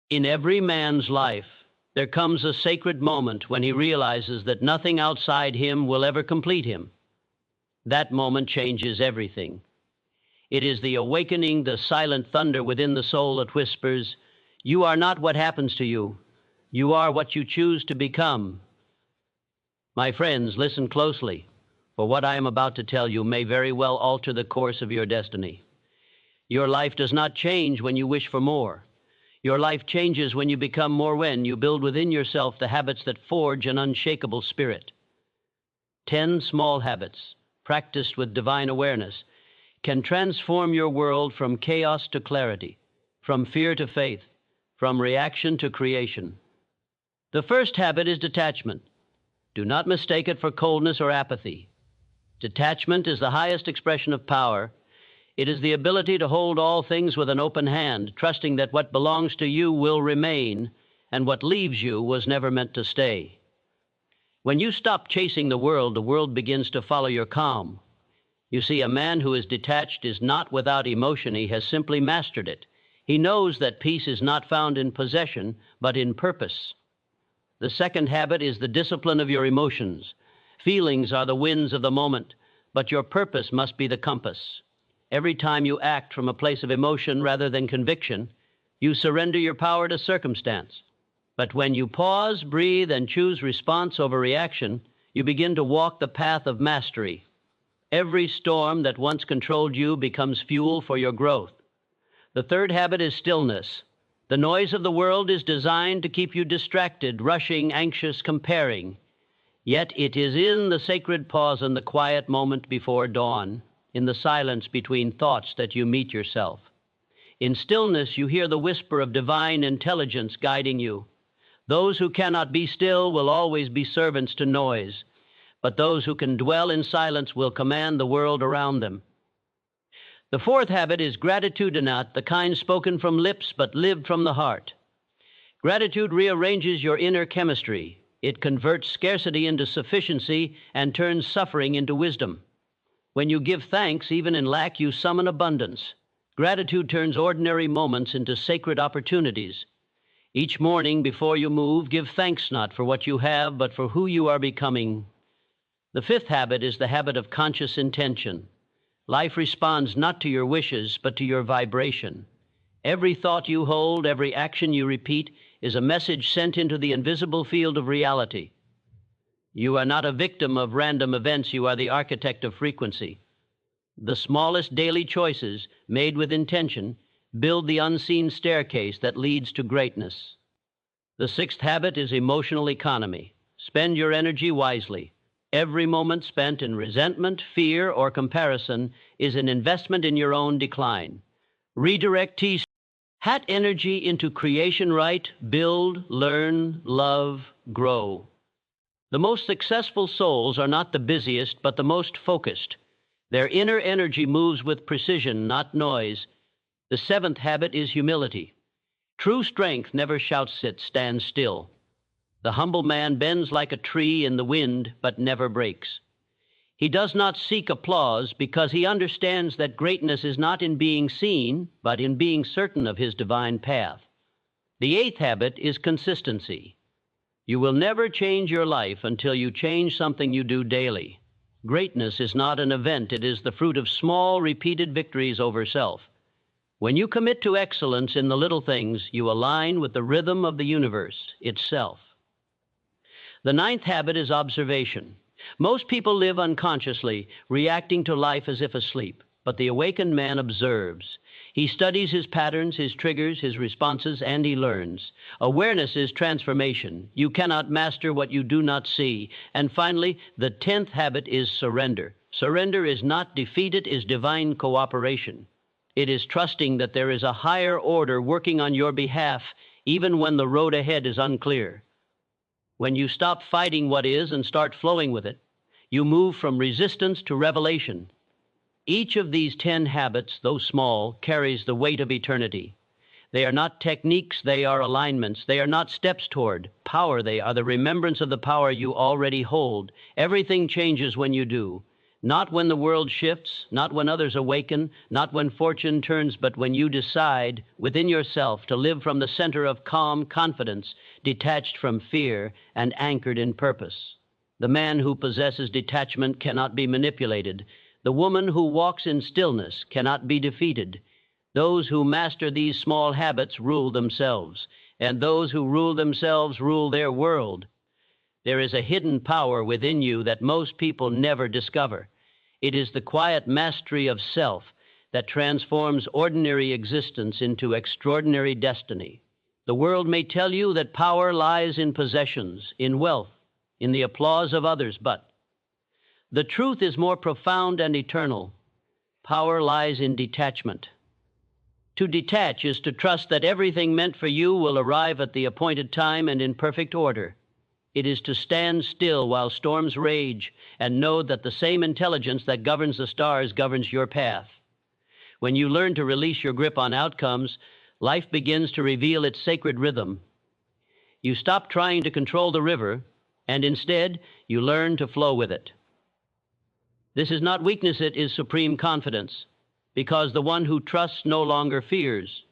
In every man's life, there comes a sacred moment when he realizes that nothing outside him will ever complete him. That moment changes everything. It is the awakening, the silent thunder within the soul that whispers, "You are not what happens to you. You are what you choose to become." My friends, listen closely, for what I am about to tell you may very well alter the course of your destiny. Your life does not change when you wish for more. Your life changes when you become more, when you build within yourself the habits that forge an unshakable spirit. 10 small habits, practiced with divine awareness, can transform your world from chaos to clarity, from fear to faith, from reaction to creation. The first habit is detachment. Do not mistake it for coldness or apathy. Detachment is the highest expression of power. It is the ability to hold all things with an open hand, trusting that what belongs to you will remain, and what leaves you was never meant to stay. When you stop chasing the world begins to follow your calm. You see, a man who is detached is not without emotion. He has simply mastered it. He knows that peace is not found in possession, but in purpose. The second habit is the discipline of your emotions. Feelings are the winds of the moment, but your purpose must be the compass. Every time you act from a place of emotion rather than conviction, you surrender your power to circumstance. But when you pause, breathe, and choose response over reaction, you begin to walk the path of mastery. Every storm that once controlled you becomes fuel for your growth. The third habit is stillness. The noise of the world is designed to keep you distracted, rushing, anxious, comparing. Yet it is in the sacred pause and the quiet moment before dawn, in the silence between thoughts, that you meet yourself. In stillness, you hear the whisper of divine intelligence guiding you. Those who cannot be still will always be servants to noise, but those who can dwell in silence will command the world around them. The fourth habit is gratitude, not the kind spoken from lips, but lived from the heart. Gratitude rearranges your inner chemistry. It converts scarcity into sufficiency and turns suffering into wisdom. When you give thanks, even in lack, you summon abundance. Gratitude turns ordinary moments into sacred opportunities. Each morning before you move, give thanks not for what you have, but for who you are becoming. The fifth habit is the habit of conscious intention. Life responds not to your wishes, but to your vibration. Every thought you hold, every action you repeat, is a message sent into the invisible field of reality. You are not a victim of random events. You are the architect of frequency. The smallest daily choices, made with intention, build the unseen staircase that leads to greatness. The sixth habit is emotional economy. Spend your energy wisely. Every moment spent in resentment, fear, or comparison is an investment in your own decline. Redirect hat energy into creation. Right, build, learn, love, grow. The most successful souls are not the busiest, but the most focused. Their inner energy moves with precision, not noise. The seventh habit is humility. True strength never shouts, it stands still. The humble man bends like a tree in the wind, but never breaks. He does not seek applause because he understands that greatness is not in being seen, but in being certain of his divine path. The eighth habit is consistency. You will never change your life until you change something you do daily. Greatness is not an event. It is the fruit of small, repeated victories over self. When you commit to excellence in the little things, you align with the rhythm of the universe itself. The ninth habit is observation. Most people live unconsciously, reacting to life as if asleep, but the awakened man observes. He studies his patterns, his triggers, his responses, and he learns. Awareness is transformation. You cannot master what you do not see. And finally, the 10th habit is surrender. Surrender is not defeat, it is divine cooperation. It is trusting that there is a higher order working on your behalf, even when the road ahead is unclear. When you stop fighting what is and start flowing with it, you move from resistance to revelation. Each of these 10 habits, though small, carries the weight of eternity. They are not techniques, they are alignments. They are not steps toward power, they are the remembrance of the power you already hold. Everything changes when you do. Not when the world shifts, not when others awaken, not when fortune turns, but when you decide within yourself to live from the center of calm confidence, detached from fear and anchored in purpose. The man who possesses detachment cannot be manipulated. The woman who walks in stillness cannot be defeated. Those who master these small habits rule themselves, and those who rule themselves rule their world. There is a hidden power within you that most people never discover. It is the quiet mastery of self that transforms ordinary existence into extraordinary destiny. The world may tell you that power lies in possessions, in wealth, in the applause of others, but the truth is more profound and eternal. Power lies in detachment. To detach is to trust that everything meant for you will arrive at the appointed time and in perfect order. It is to stand still while storms rage and know that the same intelligence that governs the stars governs your path. When you learn to release your grip on outcomes, life begins to reveal its sacred rhythm. You stop trying to control the river, and instead, you learn to flow with it. This is not weakness, it is supreme confidence, because the one who trusts no longer fears.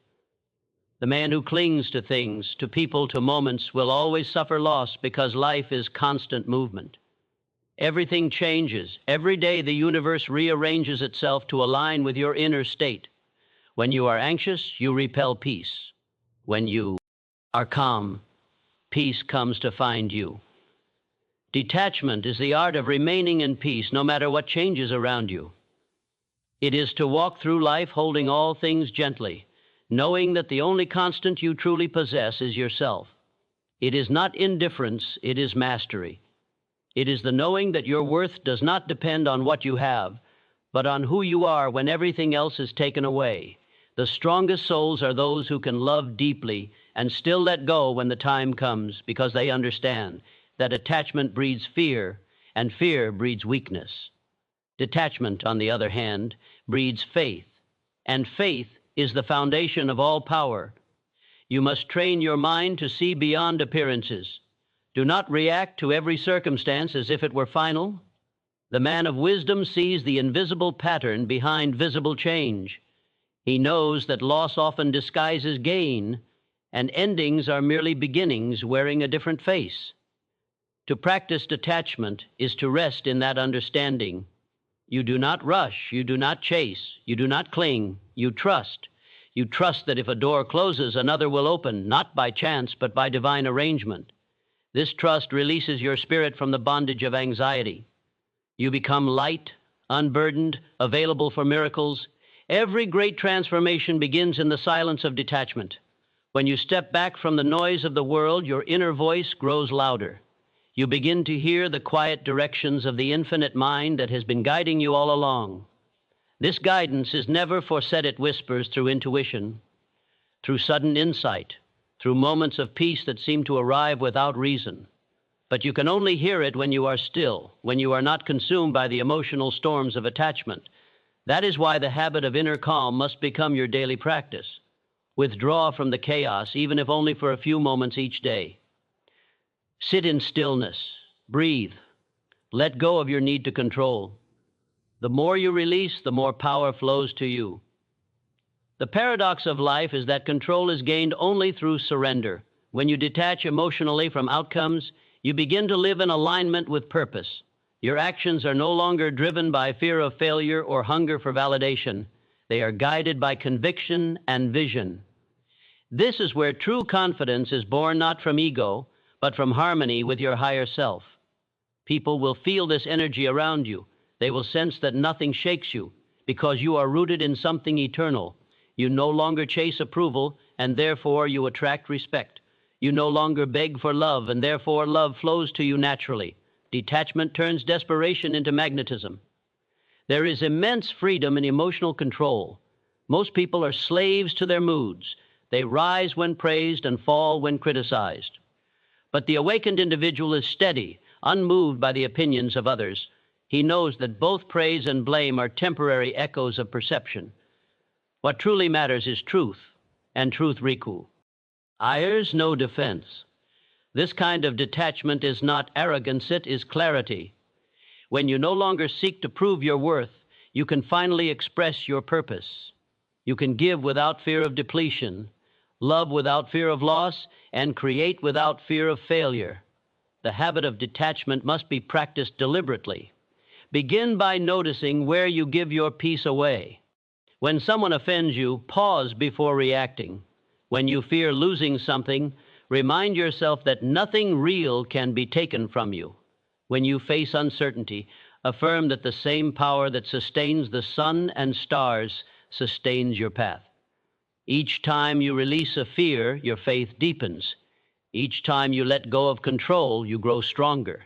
The man who clings to things, to people, to moments, will always suffer loss because life is constant movement. Everything changes. Every day the universe rearranges itself to align with your inner state. When you are anxious, you repel peace. When you are calm, peace comes to find you. Detachment is the art of remaining in peace no matter what changes around you. It is to walk through life holding all things gently, knowing that the only constant you truly possess is yourself. It is not indifference, it is mastery. It is the knowing that your worth does not depend on what you have, but on who you are when everything else is taken away. The strongest souls are those who can love deeply and still let go when the time comes, because they understand that attachment breeds fear, and fear breeds weakness. Detachment, on the other hand, breeds faith, and faith is the foundation of all power. You must train your mind to see beyond appearances. Do not react to every circumstance as if it were final. The man of wisdom sees the invisible pattern behind visible change. He knows that loss often disguises gain, and endings are merely beginnings wearing a different face. To practice detachment is to rest in that understanding. You do not rush, you do not chase, you do not cling, you trust. You trust that if a door closes, another will open, not by chance, but by divine arrangement. This trust releases your spirit from the bondage of anxiety. You become light, unburdened, available for miracles. Every great transformation begins in the silence of detachment. When you step back from the noise of the world, your inner voice grows louder. You begin to hear the quiet directions of the infinite mind that has been guiding you all along. This guidance is never for said it whispers through intuition, through sudden insight, through moments of peace that seem to arrive without reason. But you can only hear it when you are still, when you are not consumed by the emotional storms of attachment. That is why the habit of inner calm must become your daily practice. Withdraw from the chaos, even if only for a few moments each day. Sit in stillness, breathe, let go of your need to control. The more you release, the more power flows to you. The paradox of life is that control is gained only through surrender. When you detach emotionally from outcomes, you begin to live in alignment with purpose. Your actions are no longer driven by fear of failure or hunger for validation. They are guided by conviction and vision. This is where true confidence is born not from ego, but from harmony with your higher self. People will feel this energy around you. They will sense that nothing shakes you because you are rooted in something eternal. You no longer chase approval, and therefore you attract respect. You no longer beg for love, and therefore love flows to you naturally. Detachment turns desperation into magnetism. There is immense freedom in emotional control. Most people are slaves to their moods. They rise when praised and fall when criticized. But the awakened individual is steady, unmoved by the opinions of others. He knows that both praise and blame are temporary echoes of perception. What truly matters is truth, and truth riku. Hires no defense. This kind of detachment is not arrogance, it is clarity. When you no longer seek to prove your worth, you can finally express your purpose. You can give without fear of depletion, love without fear of loss, and create without fear of failure. The habit of detachment must be practiced deliberately. Begin by noticing where you give your peace away. When someone offends you, pause before reacting. When you fear losing something, remind yourself that nothing real can be taken from you. When you face uncertainty, affirm that the same power that sustains the sun and stars sustains your path. Each time you release a fear, your faith deepens. Each time you let go of control, you grow stronger.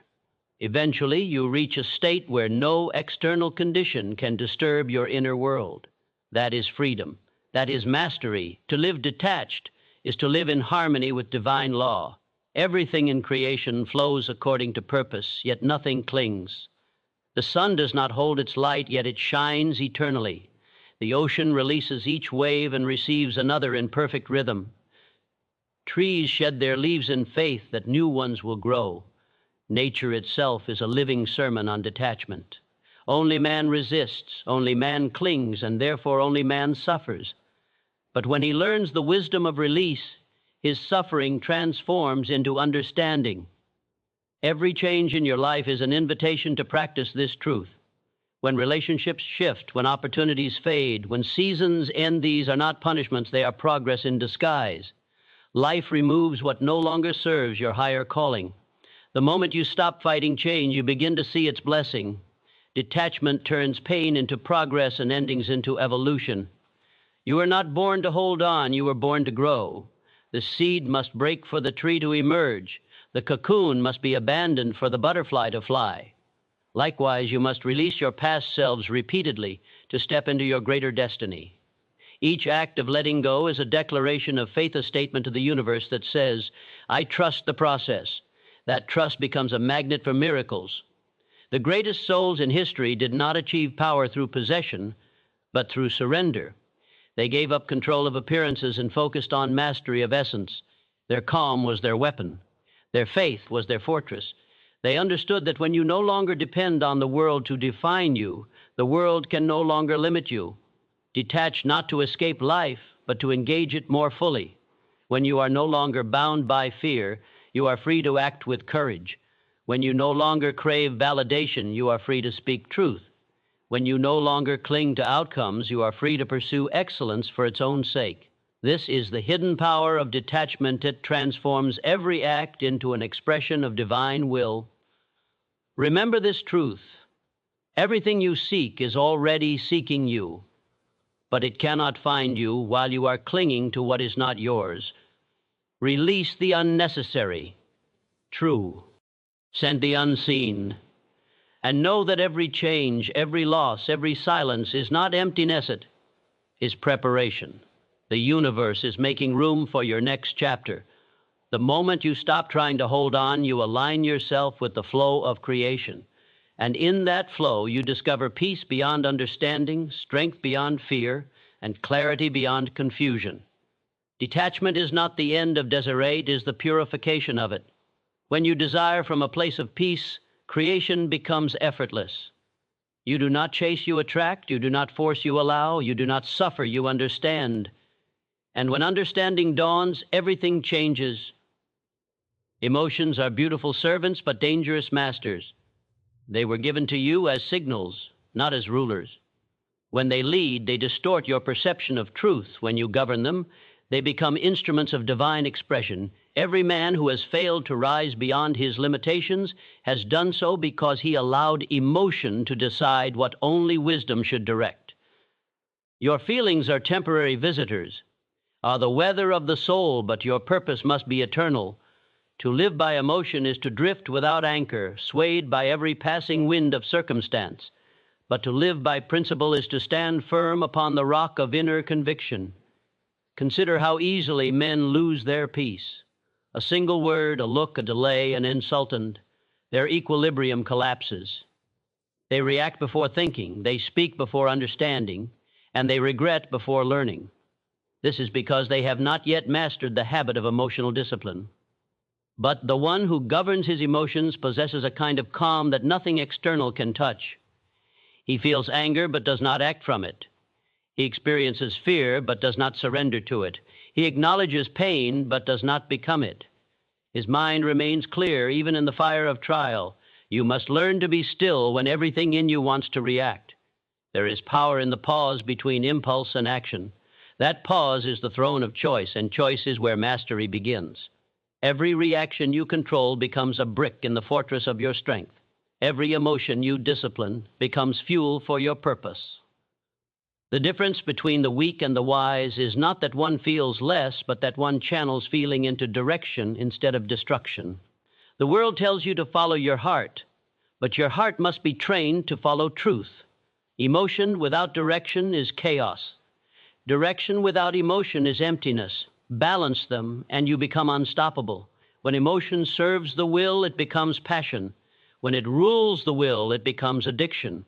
Eventually, you reach a state where no external condition can disturb your inner world. That is freedom. That is mastery. To live detached is to live in harmony with divine law. Everything in creation flows according to purpose, yet nothing clings. The sun does not hold its light, yet it shines eternally. The ocean releases each wave and receives another in perfect rhythm. Trees shed their leaves in faith that new ones will grow. Nature itself is a living sermon on detachment. Only man resists, only man clings, and therefore only man suffers. But when he learns the wisdom of release, his suffering transforms into understanding. Every change in your life is an invitation to practice this truth. When relationships shift, when opportunities fade, when seasons end, these are not punishments, they are progress in disguise. Life removes what no longer serves your higher calling. The moment you stop fighting change, you begin to see its blessing. Detachment turns pain into progress and endings into evolution. You are not born to hold on, you were born to grow. The seed must break for the tree to emerge. The cocoon must be abandoned for the butterfly to fly. Likewise, you must release your past selves repeatedly to step into your greater destiny. Each act of letting go is a declaration of faith, a statement to the universe that says, I trust the process. That trust becomes a magnet for miracles. The greatest souls in history did not achieve power through possession, but through surrender. They gave up control of appearances and focused on mastery of essence. Their calm was their weapon. Their faith was their fortress. They understood that when you no longer depend on the world to define you, the world can no longer limit you. Detach not to escape life, but to engage it more fully. When you are no longer bound by fear, you are free to act with courage. When you no longer crave validation, you are free to speak truth. When you no longer cling to outcomes, you are free to pursue excellence for its own sake. This is the hidden power of detachment. It transforms every act into an expression of divine will. Remember this truth. Everything you seek is already seeking you, but it cannot find you while you are clinging to what is not yours. Release the unnecessary. True. Send the unseen. And know that every change, every loss, every silence is not emptiness, it is preparation. The universe is making room for your next chapter. The moment you stop trying to hold on, you align yourself with the flow of creation. And in that flow, you discover peace beyond understanding, strength beyond fear, and clarity beyond confusion. Detachment is not the end of desire, it is the purification of it. When you desire from a place of peace, creation becomes effortless. You do not chase, you attract. You do not force, you allow. You do not suffer, you understand. And when understanding dawns, everything changes. Emotions are beautiful servants, but dangerous masters. They were given to you as signals, not as rulers. When they lead, they distort your perception of truth. When you govern them, they become instruments of divine expression. Every man who has failed to rise beyond his limitations has done so because he allowed emotion to decide what only wisdom should direct. Your feelings are temporary visitors, are the weather of the soul, but your purpose must be eternal. To live by emotion is to drift without anchor, swayed by every passing wind of circumstance. But to live by principle is to stand firm upon the rock of inner conviction. Consider how easily men lose their peace. A single word, a look, a delay, an insult, and their equilibrium collapses. They react before thinking, they speak before understanding, and they regret before learning. This is because they have not yet mastered the habit of emotional discipline. But the one who governs his emotions possesses a kind of calm that nothing external can touch. He feels anger but does not act from it. He experiences fear but does not surrender to it. He acknowledges pain but does not become it. His mind remains clear even in the fire of trial. You must learn to be still when everything in you wants to react. There is power in the pause between impulse and action. That pause is the throne of choice, and choice is where mastery begins. Every reaction you control becomes a brick in the fortress of your strength. Every emotion you discipline becomes fuel for your purpose. The difference between the weak and the wise is not that one feels less, but that one channels feeling into direction instead of destruction. The world tells you to follow your heart, but your heart must be trained to follow truth. Emotion without direction is chaos. Direction without emotion is emptiness. Balance them, and you become unstoppable. When emotion serves the will, it becomes passion. When it rules the will, it becomes addiction.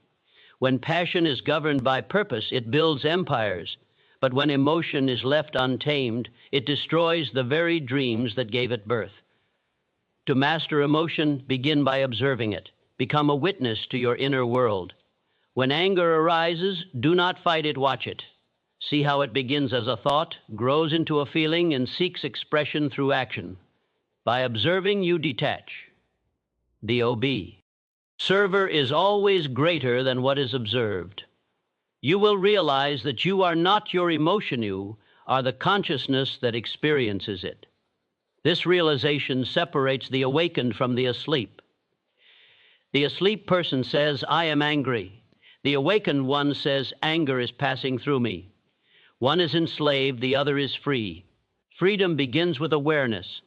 When passion is governed by purpose, it builds empires. But when emotion is left untamed, it destroys the very dreams that gave it birth. To master emotion, begin by observing it. Become a witness to your inner world. When anger arises, do not fight it, watch it. See how it begins as a thought, grows into a feeling, and seeks expression through action. By observing, you detach. The OB. Server is always greater than what is observed. You will realize that you are not your emotion, you are the consciousness that experiences it. This realization separates the awakened from the asleep. The asleep person says, I am angry. The awakened one says, anger is passing through me. One is enslaved, the other is free. Freedom begins with awareness.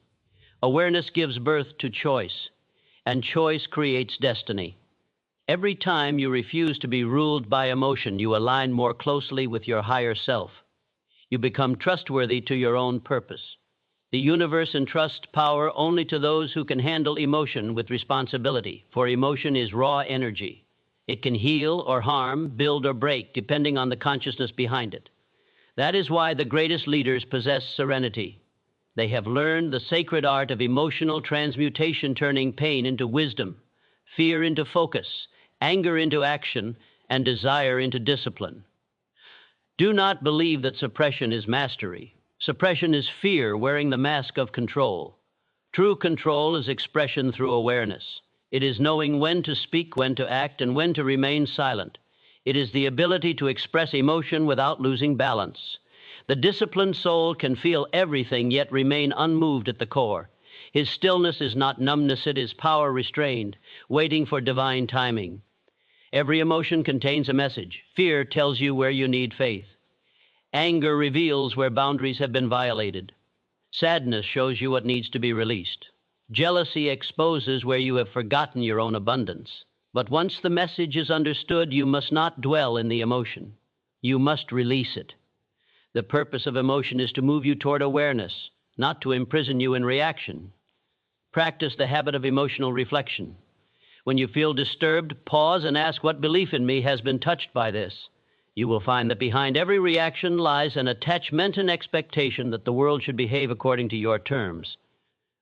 Awareness gives birth to choice, and choice creates destiny. Every time you refuse to be ruled by emotion, you align more closely with your higher self. You become trustworthy to your own purpose. The universe entrusts power only to those who can handle emotion with responsibility, for emotion is raw energy. It can heal or harm, build or break, depending on the consciousness behind it. That is why the greatest leaders possess serenity. They have learned the sacred art of emotional transmutation, turning pain into wisdom, fear into focus, anger into action, and desire into discipline. Do not believe that suppression is mastery. Suppression is fear wearing the mask of control. True control is expression through awareness. It is knowing when to speak, when to act, and when to remain silent. It is the ability to express emotion without losing balance. The disciplined soul can feel everything yet remain unmoved at the core. His stillness is not numbness, it is power restrained, waiting for divine timing. Every emotion contains a message. Fear tells you where you need faith. Anger reveals where boundaries have been violated. Sadness shows you what needs to be released. Jealousy exposes where you have forgotten your own abundance. But once the message is understood, you must not dwell in the emotion. You must release it. The purpose of emotion is to move you toward awareness, not to imprison you in reaction. Practice the habit of emotional reflection. When you feel disturbed, pause and ask, what belief in me has been touched by this? You will find that behind every reaction lies an attachment and expectation that the world should behave according to your terms.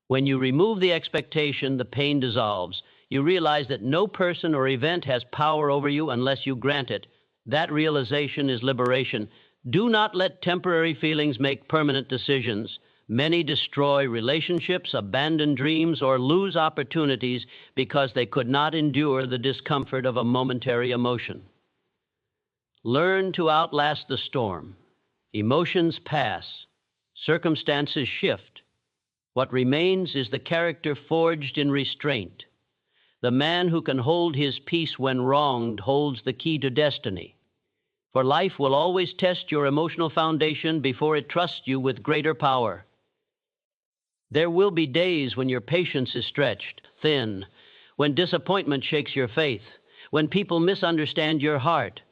When you remove the expectation, the pain dissolves. You realize that no person or event has power over you unless you grant it. That realization is liberation. Do not let temporary feelings make permanent decisions. Many destroy relationships, abandon dreams, or lose opportunities because they could not endure the discomfort of a momentary emotion. Learn to outlast the storm. Emotions pass. Circumstances shift. What remains is the character forged in restraint. The man who can hold his peace when wronged holds the key to destiny. For life will always test your emotional foundation before it trusts you with greater power. There will be days when your patience is stretched thin, when disappointment shakes your faith, when people misunderstand your heart.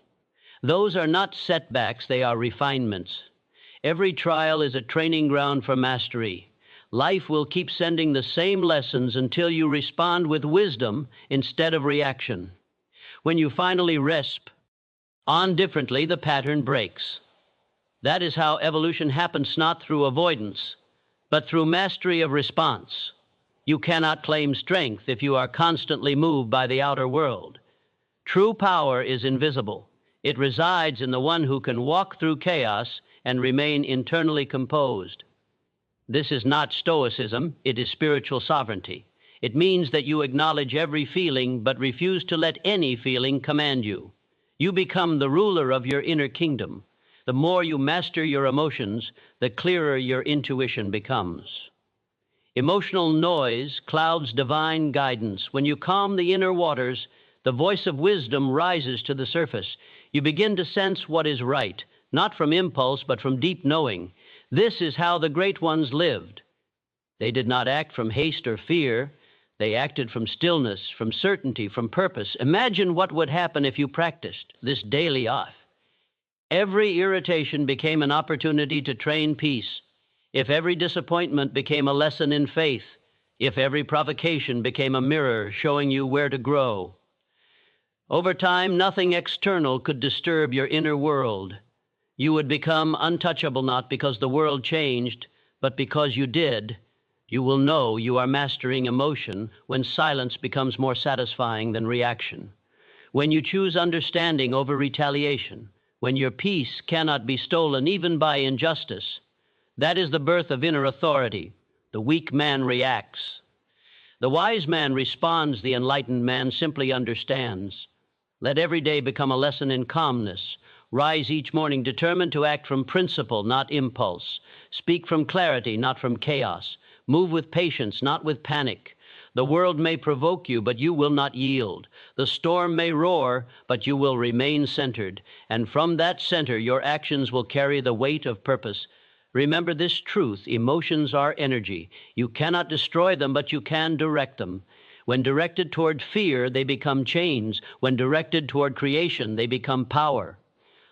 Those are not setbacks, they are refinements. Every trial is a training ground for mastery. Life will keep sending the same lessons until you respond with wisdom instead of reaction. When you finally respond differently, the pattern breaks. That is how evolution happens, not through avoidance, but through mastery of response. You cannot claim strength if you are constantly moved by the outer world. True power is invisible. It resides in the one who can walk through chaos and remain internally composed. This is not stoicism, it is spiritual sovereignty. It means that you acknowledge every feeling but refuse to let any feeling command you. You become the ruler of your inner kingdom. The more you master your emotions, the clearer your intuition becomes. Emotional noise clouds divine guidance. When you calm the inner waters, the voice of wisdom rises to the surface. You begin to sense what is right, not from impulse, but from deep knowing. This is how the great ones lived. They did not act from haste or fear. They acted from stillness, from certainty, from purpose. Imagine what would happen if you practiced this daily off. Every irritation became an opportunity to train peace. If every disappointment became a lesson in faith, if every provocation became a mirror showing you where to grow. Over time, nothing external could disturb your inner world. You would become untouchable not because the world changed, but because you did. You will know you are mastering emotion when silence becomes more satisfying than reaction. When you choose understanding over retaliation, when your peace cannot be stolen even by injustice. That is the birth of inner authority. The weak man reacts. The wise man responds, the enlightened man simply understands. Let every day become a lesson in calmness. Rise each morning determined to act from principle, not impulse. Speak from clarity, not from chaos. Move with patience, not with panic. The world may provoke you, but you will not yield. The storm may roar, but you will remain centered. And from that center, your actions will carry the weight of purpose. Remember this truth: emotions are energy. You cannot destroy them, but you can direct them. When directed toward fear, they become chains. When directed toward creation, they become power.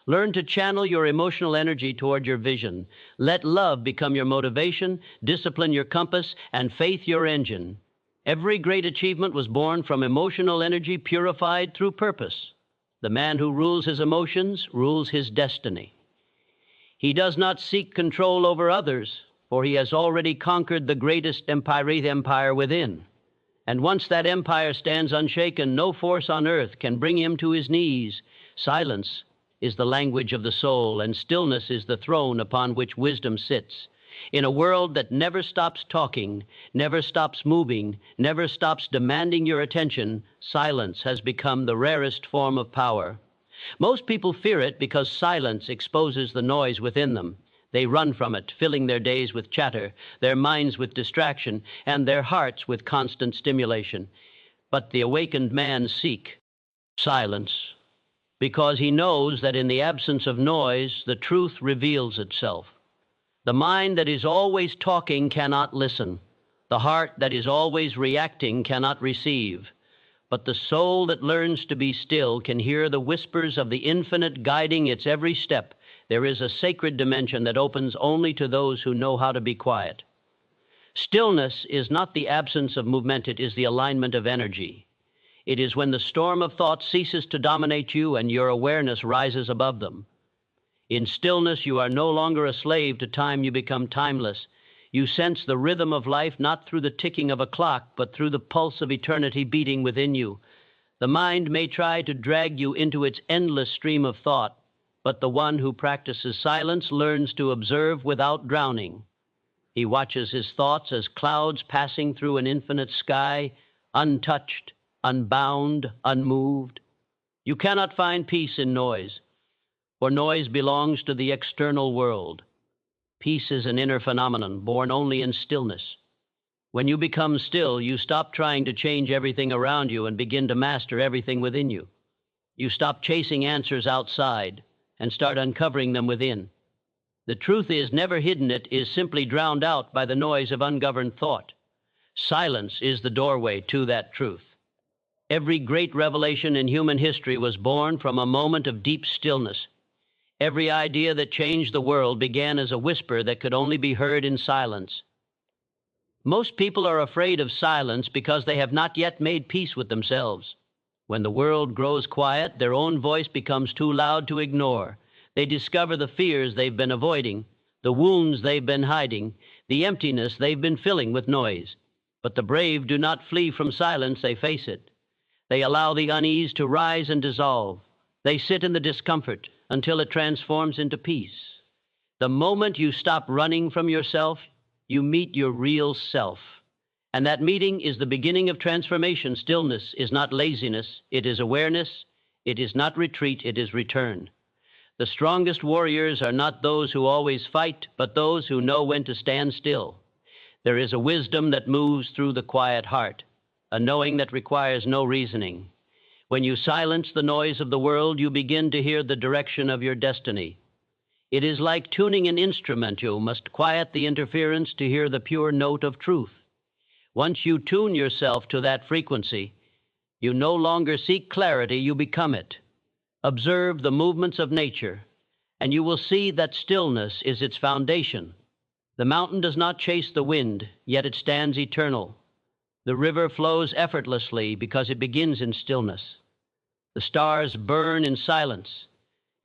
Learn to channel your emotional energy toward your vision. Let love become your motivation, discipline your compass, and faith your engine. Every great achievement was born from emotional energy purified through purpose. The man who rules his emotions rules his destiny. He does not seek control over others, for he has already conquered the greatest empire within. And once that empire stands unshaken, no force on earth can bring him to his knees. Silence is the language of the soul, and stillness is the throne upon which wisdom sits. In a world that never stops talking, never stops moving, never stops demanding your attention, silence has become the rarest form of power. Most people fear it because silence exposes the noise within them. They run from it, filling their days with chatter, their minds with distraction, and their hearts with constant stimulation. But the awakened man seeks silence, because he knows that in the absence of noise, the truth reveals itself. The mind that is always talking cannot listen. The heart that is always reacting cannot receive. But the soul that learns to be still can hear the whispers of the infinite guiding its every step. There is a sacred dimension that opens only to those who know how to be quiet. Stillness is not the absence of movement, it is the alignment of energy. It is when the storm of thought ceases to dominate you and your awareness rises above them. In stillness, you are no longer a slave to time, you become timeless. You sense the rhythm of life not through the ticking of a clock, but through the pulse of eternity beating within you. The mind may try to drag you into its endless stream of thought, but the one who practices silence learns to observe without drowning. He watches his thoughts as clouds passing through an infinite sky, untouched, unbound, unmoved. You cannot find peace in noise, for noise belongs to the external world. Peace is an inner phenomenon, born only in stillness. When you become still, you stop trying to change everything around you and begin to master everything within you. You stop chasing answers outside and start uncovering them within. The truth is never hidden, it is simply drowned out by the noise of ungoverned thought. Silence is the doorway to that truth. Every great revelation in human history was born from a moment of deep stillness. Every idea that changed the world began as a whisper that could only be heard in silence. Most people are afraid of silence because they have not yet made peace with themselves. When the world grows quiet, their own voice becomes too loud to ignore. They discover the fears they've been avoiding, the wounds they've been hiding, the emptiness they've been filling with noise. But the brave do not flee from silence, they face it. They allow the unease to rise and dissolve. They sit in the discomfort until it transforms into peace. The moment you stop running from yourself, you meet your real self. And that meeting is the beginning of transformation. Stillness is not laziness, it is awareness. It is not retreat, it is return. The strongest warriors are not those who always fight, but those who know when to stand still. There is a wisdom that moves through the quiet heart, a knowing that requires no reasoning. When you silence the noise of the world, you begin to hear the direction of your destiny. It is like tuning an instrument. You must quiet the interference to hear the pure note of truth. Once you tune yourself to that frequency, you no longer seek clarity, you become it. Observe the movements of nature, and you will see that stillness is its foundation. The mountain does not chase the wind, yet it stands eternal. The river flows effortlessly because it begins in stillness. The stars burn in silence,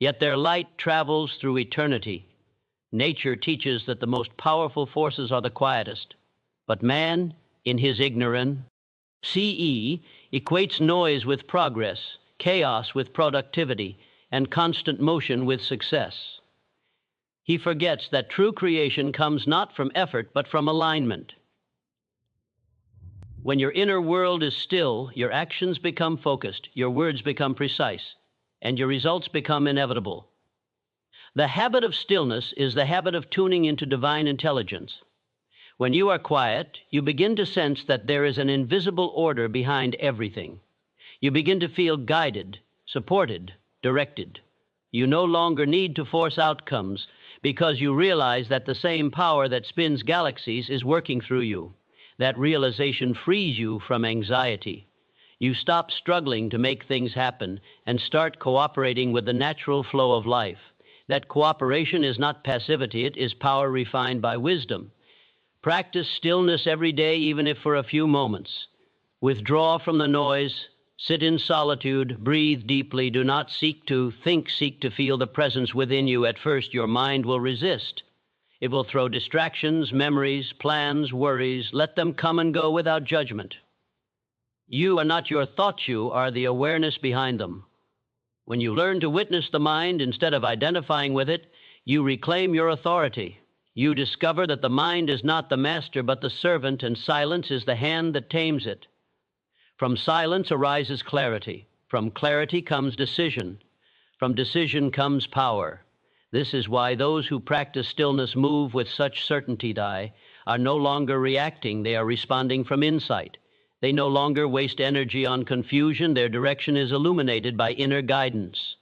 yet their light travels through eternity. Nature teaches that the most powerful forces are the quietest, but man, in his ignorance, CE equates noise with progress, chaos with productivity, and constant motion with success. He forgets that true creation comes not from effort, but from alignment. When your inner world is still, your actions become focused, your words become precise, and your results become inevitable. The habit of stillness is the habit of tuning into divine intelligence. When you are quiet, you begin to sense that there is an invisible order behind everything. You begin to feel guided, supported, directed. You no longer need to force outcomes because you realize that the same power that spins galaxies is working through you. That realization frees you from anxiety. You stop struggling to make things happen and start cooperating with the natural flow of life. That cooperation is not passivity, it is power refined by wisdom. Practice stillness every day, even if for a few moments. Withdraw from the noise, sit in solitude, breathe deeply. Do not seek to think, seek to feel the presence within you. At first, your mind will resist. It will throw distractions, memories, plans, worries. Let them come and go without judgment. You are not your thoughts, you are the awareness behind them. When you learn to witness the mind instead of identifying with it, you reclaim your authority. You discover that the mind is not the master but the servant, and silence is the hand that tames it. From silence arises clarity. From clarity comes decision. From decision comes power. This is why those who practice stillness move with such certainty, are no longer reacting, they are responding from insight. They no longer waste energy on confusion, their direction is illuminated by inner guidance.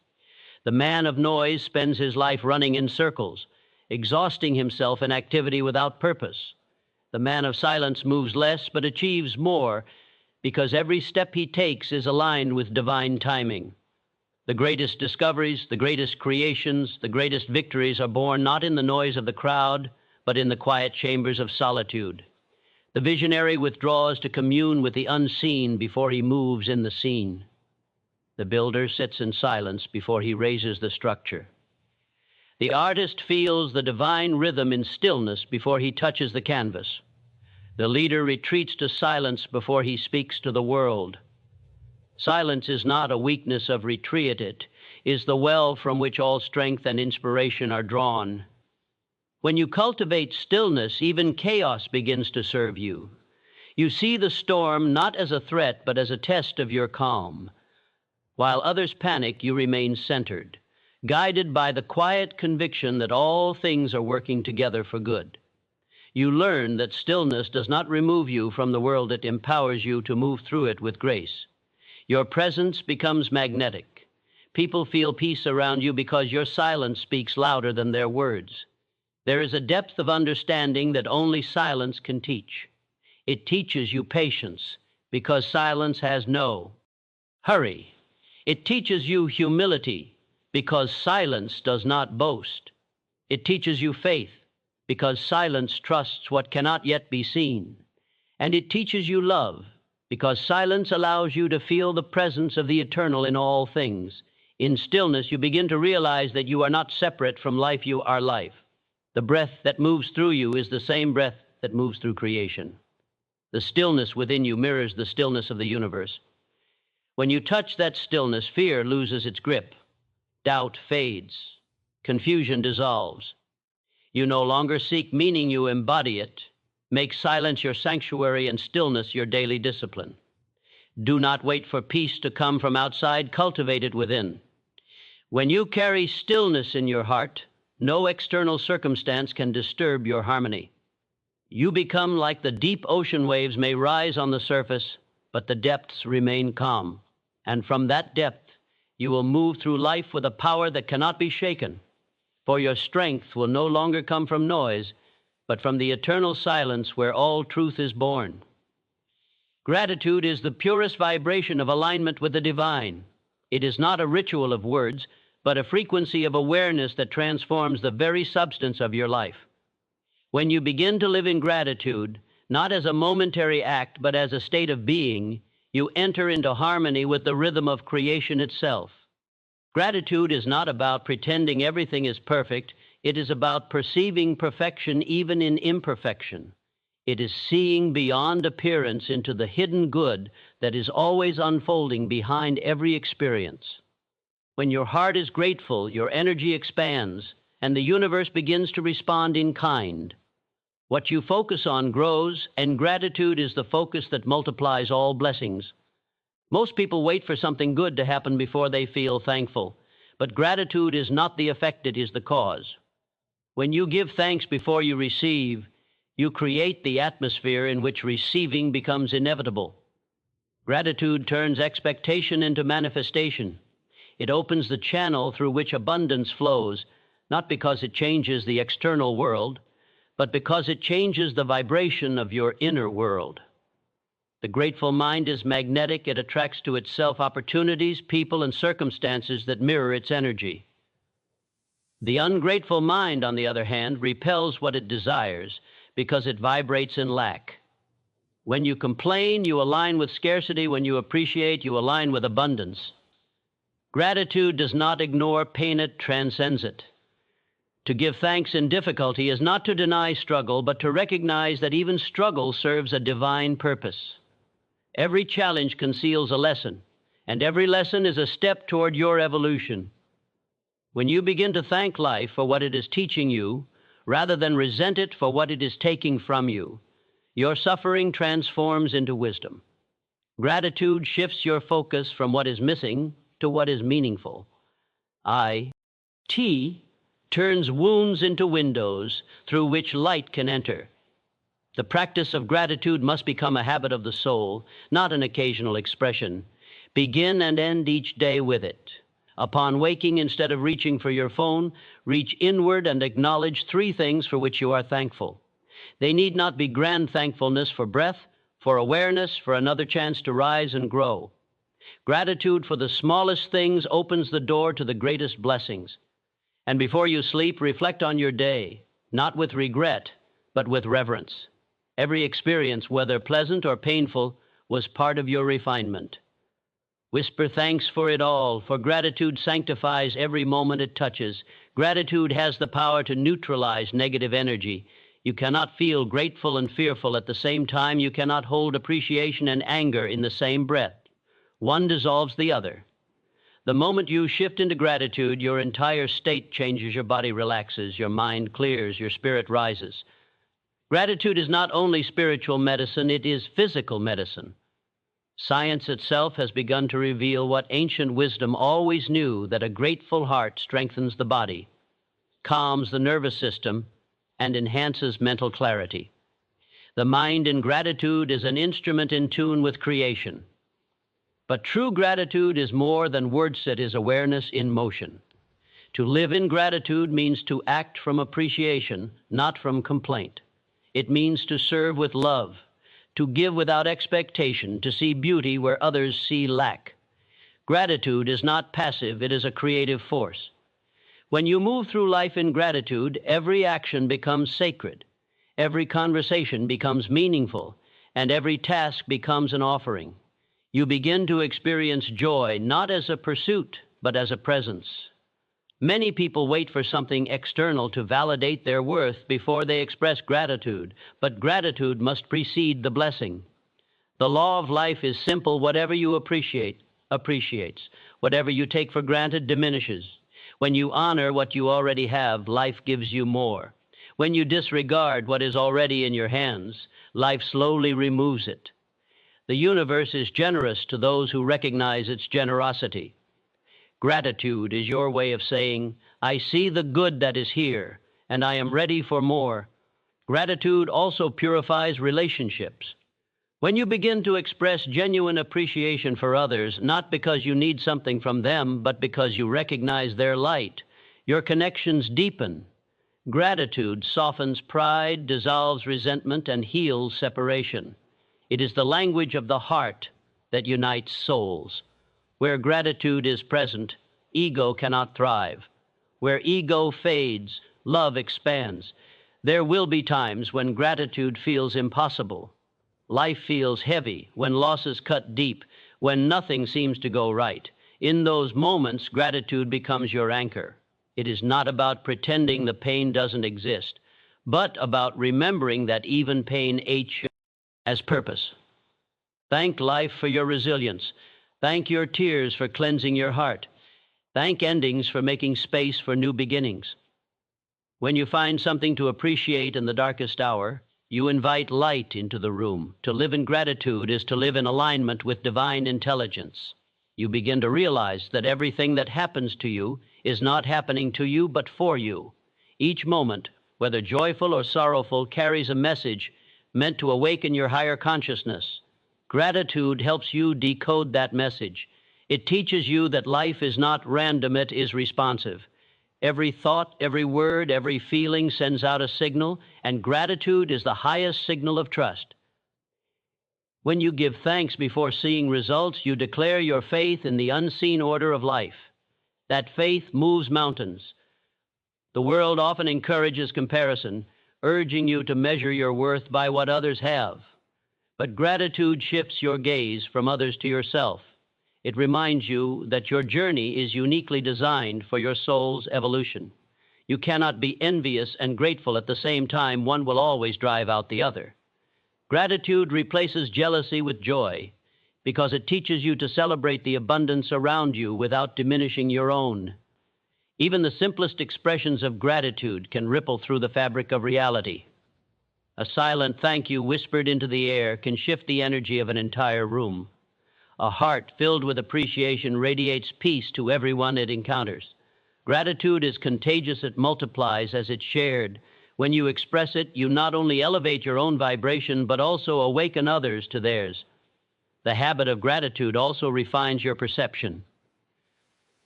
The man of noise spends his life running in circles, exhausting himself in activity without purpose. The man of silence moves less but achieves more because every step he takes is aligned with divine timing. The greatest discoveries, the greatest creations, the greatest victories are born not in the noise of the crowd, but in the quiet chambers of solitude. The visionary withdraws to commune with the unseen before he moves in the scene. The builder sits in silence before he raises the structure. The artist feels the divine rhythm in stillness before he touches the canvas. The leader retreats to silence before he speaks to the world. Silence is not a weakness of retreat, it is the well from which all strength and inspiration are drawn. When you cultivate stillness, even chaos begins to serve you. You see the storm not as a threat, but as a test of your calm. While others panic, you remain centered, guided by the quiet conviction that all things are working together for good. You learn that stillness does not remove you from the world, it empowers you to move through it with grace. Your presence becomes magnetic. People feel peace around you because your silence speaks louder than their words. There is a depth of understanding that only silence can teach. It teaches you patience because silence has no hurry. It teaches you humility because silence does not boast. It teaches you faith because silence trusts what cannot yet be seen. And it teaches you love because silence allows you to feel the presence of the eternal in all things. In stillness, you begin to realize that you are not separate from life, you are life. The breath that moves through you is the same breath that moves through creation. The stillness within you mirrors the stillness of the universe. When you touch that stillness, fear loses its grip. Doubt fades. Confusion dissolves. You no longer seek meaning, you embody it. Make silence your sanctuary and stillness your daily discipline. Do not wait for peace to come from outside, cultivate it within. When you carry stillness in your heart, no external circumstance can disturb your harmony. You become like the deep ocean waves may rise on the surface, but the depths remain calm. And from that depth, you will move through life with a power that cannot be shaken. For your strength will no longer come from noise, but from the eternal silence where all truth is born. Gratitude is the purest vibration of alignment with the divine. It is not a ritual of words, but a frequency of awareness that transforms the very substance of your life. When you begin to live in gratitude, not as a momentary act, but as a state of being, you enter into harmony with the rhythm of creation itself. Gratitude is not about pretending everything is perfect. It is about perceiving perfection even in imperfection. It is seeing beyond appearance into the hidden good that is always unfolding behind every experience. When your heart is grateful, your energy expands, and the universe begins to respond in kind. What you focus on grows, and gratitude is the focus that multiplies all blessings. Most people wait for something good to happen before they feel thankful, but gratitude is not the effect, it is the cause. When you give thanks before you receive, you create the atmosphere in which receiving becomes inevitable. Gratitude turns expectation into manifestation. It opens the channel through which abundance flows, not because it changes the external world, but because it changes the vibration of your inner world. The grateful mind is magnetic. It attracts to itself opportunities, people, and circumstances that mirror its energy. The ungrateful mind, on the other hand, repels what it desires because it vibrates in lack. When you complain, you align with scarcity. When you appreciate, you align with abundance. Gratitude does not ignore pain, it transcends it. To give thanks in difficulty is not to deny struggle, but to recognize that even struggle serves a divine purpose. Every challenge conceals a lesson, and every lesson is a step toward your evolution. When you begin to thank life for what it is teaching you, rather than resent it for what it is taking from you, your suffering transforms into wisdom. Gratitude shifts your focus from what is missing to what is meaningful. T turns wounds into windows through which light can enter. The practice of gratitude must become a habit of the soul, not an occasional expression. Begin and end each day with it. Upon waking, instead of reaching for your phone, reach inward and acknowledge 3 things for which you are thankful. They need not be grand thankfulness for breath, for awareness, for another chance to rise and grow. Gratitude for the smallest things opens the door to the greatest blessings. And before you sleep, reflect on your day, not with regret, but with reverence. Every experience, whether pleasant or painful, was part of your refinement. Whisper thanks for it all, for gratitude sanctifies every moment it touches. Gratitude has the power to neutralize negative energy. You cannot feel grateful and fearful at the same time. You cannot hold appreciation and anger in the same breath. One dissolves the other. The moment you shift into gratitude, your entire state changes, your body relaxes, your mind clears, your spirit rises. Gratitude is not only spiritual medicine, it is physical medicine. Science itself has begun to reveal what ancient wisdom always knew, that a grateful heart strengthens the body, calms the nervous system, and enhances mental clarity. The mind in gratitude is an instrument in tune with creation. But true gratitude is more than words, it is awareness in motion. To live in gratitude means to act from appreciation, not from complaint. It means to serve with love, to give without expectation, to see beauty where others see lack. Gratitude is not passive, it is a creative force. When you move through life in gratitude, every action becomes sacred, every conversation becomes meaningful, and every task becomes an offering. You begin to experience joy not as a pursuit, but as a presence. Many people wait for something external to validate their worth before they express gratitude, but gratitude must precede the blessing. The law of life is simple. Whatever you appreciate, appreciates. Whatever you take for granted diminishes. When you honor what you already have, life gives you more. When you disregard what is already in your hands, life slowly removes it. The universe is generous to those who recognize its generosity. Gratitude is your way of saying, I see the good that is here, and I am ready for more. Gratitude also purifies relationships. When you begin to express genuine appreciation for others, not because you need something from them, but because you recognize their light, your connections deepen. Gratitude softens pride, dissolves resentment, and heals separation. It is the language of the heart that unites souls. Where gratitude is present, ego cannot thrive. Where ego fades, love expands. There will be times when gratitude feels impossible. Life feels heavy, when losses cut deep, when nothing seems to go right. In those moments, gratitude becomes your anchor. It is not about pretending the pain doesn't exist, but about remembering that even pain has purpose. Thank life for your resilience. Thank your tears for cleansing your heart. Thank endings for making space for new beginnings. When you find something to appreciate in the darkest hour, you invite light into the room. To live in gratitude is to live in alignment with divine intelligence. You begin to realize that everything that happens to you is not happening to you, but for you. Each moment, whether joyful or sorrowful, carries a message meant to awaken your higher consciousness. Gratitude helps you decode that message. It teaches you that life is not random, it is responsive. Every thought, every word, every feeling sends out a signal, and gratitude is the highest signal of trust. When you give thanks before seeing results, you declare your faith in the unseen order of life. That faith moves mountains. The world often encourages comparison, urging you to measure your worth by what others have. But gratitude shifts your gaze from others to yourself. It reminds you that your journey is uniquely designed for your soul's evolution. You cannot be envious and grateful at the same time. One will always drive out the other. Gratitude replaces jealousy with joy because it teaches you to celebrate the abundance around you without diminishing your own. Even the simplest expressions of gratitude can ripple through the fabric of reality. A silent thank you whispered into the air can shift the energy of an entire room. A heart filled with appreciation radiates peace to everyone it encounters. Gratitude is contagious. It multiplies as it's shared. When you express it, you not only elevate your own vibration, but also awaken others to theirs. The habit of gratitude also refines your perception.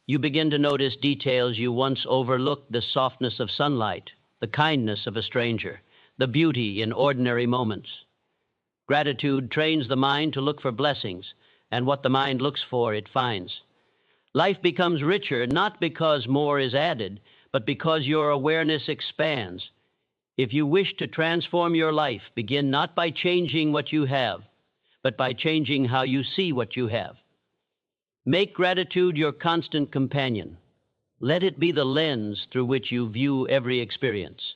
You begin to notice details you once overlooked: the softness of sunlight, the kindness of a stranger, the beauty in ordinary moments. Gratitude trains the mind to look for blessings, and what the mind looks for, it finds. Life becomes richer not because more is added, but because your awareness expands. If you wish to transform your life, begin not by changing what you have, but by changing how you see what you have. Make gratitude your constant companion. Let it be the lens through which you view every experience.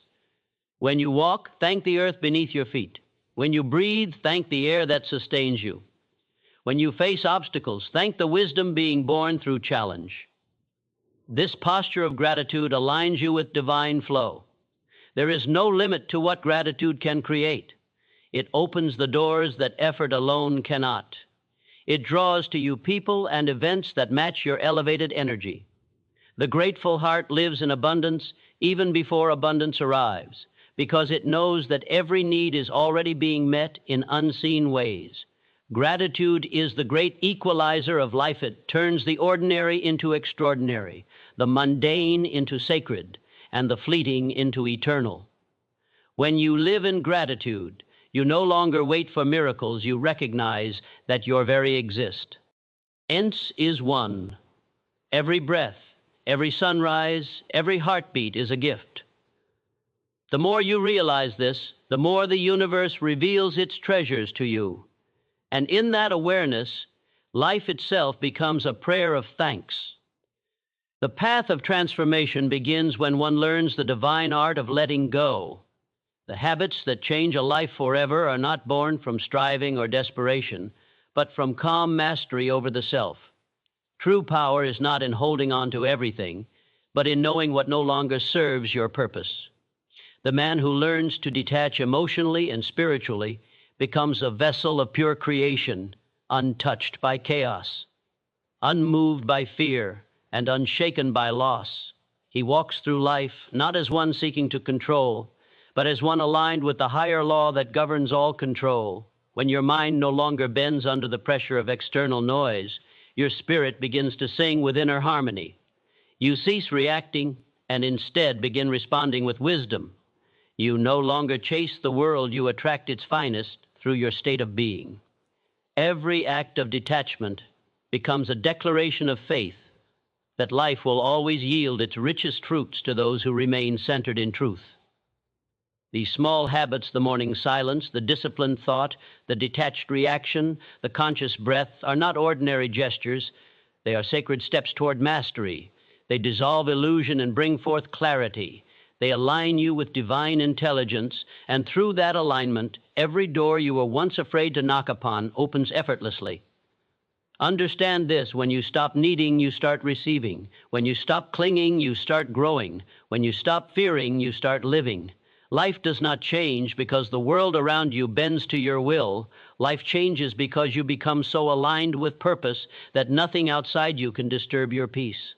When you walk, thank the earth beneath your feet. When you breathe, thank the air that sustains you. When you face obstacles, thank the wisdom being born through challenge. This posture of gratitude aligns you with divine flow. There is no limit to what gratitude can create. It opens the doors that effort alone cannot. It draws to you people and events that match your elevated energy. The grateful heart lives in abundance even before abundance arrives, because it knows that every need is already being met in unseen ways. Gratitude is the great equalizer of life. It turns the ordinary into extraordinary, the mundane into sacred, and the fleeting into eternal. When you live in gratitude, you no longer wait for miracles. You recognize that your very exist. Hence is one. Every breath, every sunrise, every heartbeat is a gift. The more you realize this, the more the universe reveals its treasures to you. And in that awareness, life itself becomes a prayer of thanks. The path of transformation begins when one learns the divine art of letting go. The habits that change a life forever are not born from striving or desperation, but from calm mastery over the self. True power is not in holding on to everything, but in knowing what no longer serves your purpose. The man who learns to detach emotionally and spiritually becomes a vessel of pure creation, untouched by chaos, unmoved by fear, and unshaken by loss. He walks through life not as one seeking to control, but as one aligned with the higher law that governs all control. When your mind no longer bends under the pressure of external noise, your spirit begins to sing with inner harmony. You cease reacting and instead begin responding with wisdom. You no longer chase the world, you attract its finest through your state of being. Every act of detachment becomes a declaration of faith that life will always yield its richest fruits to those who remain centered in truth. These small habits, the morning silence, the disciplined thought, the detached reaction, the conscious breath, are not ordinary gestures. They are sacred steps toward mastery. They dissolve illusion and bring forth clarity. They align you with divine intelligence, and through that alignment, every door you were once afraid to knock upon opens effortlessly. Understand this: when you stop needing, you start receiving. When you stop clinging, you start growing. When you stop fearing, you start living. Life does not change because the world around you bends to your will. Life changes because you become so aligned with purpose that nothing outside you can disturb your peace.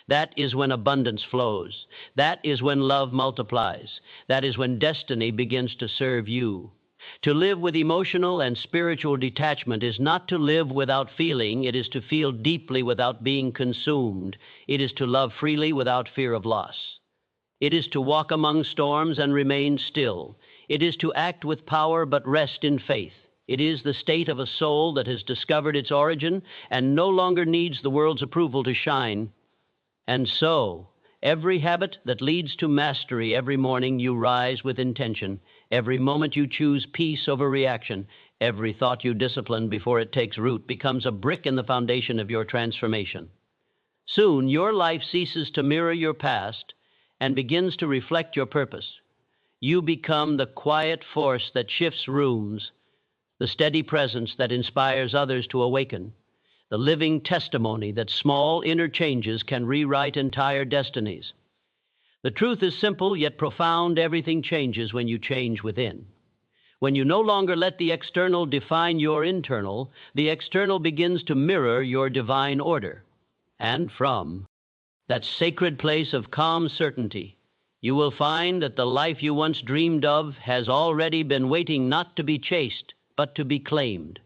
That is when abundance flows. That is when love multiplies. That is when destiny begins to serve you. To live with emotional and spiritual detachment is not to live without feeling. It is to feel deeply without being consumed. It is to love freely without fear of loss. It is to walk among storms and remain still. It is to act with power but rest in faith. It is the state of a soul that has discovered its origin and no longer needs the world's approval to shine. And so, every habit that leads to mastery, every morning you rise with intention, every moment you choose peace over reaction, every thought you discipline before it takes root becomes a brick in the foundation of your transformation. Soon, your life ceases to mirror your past and begins to reflect your purpose. You become the quiet force that shifts rooms, the steady presence that inspires others to awaken, the living testimony that small inner changes can rewrite entire destinies. The truth is simple yet profound: everything changes when you change within. When you no longer let the external define your internal, the external begins to mirror your divine order. And from that sacred place of calm certainty, you will find that the life you once dreamed of has already been waiting not to be chased, but to be claimed.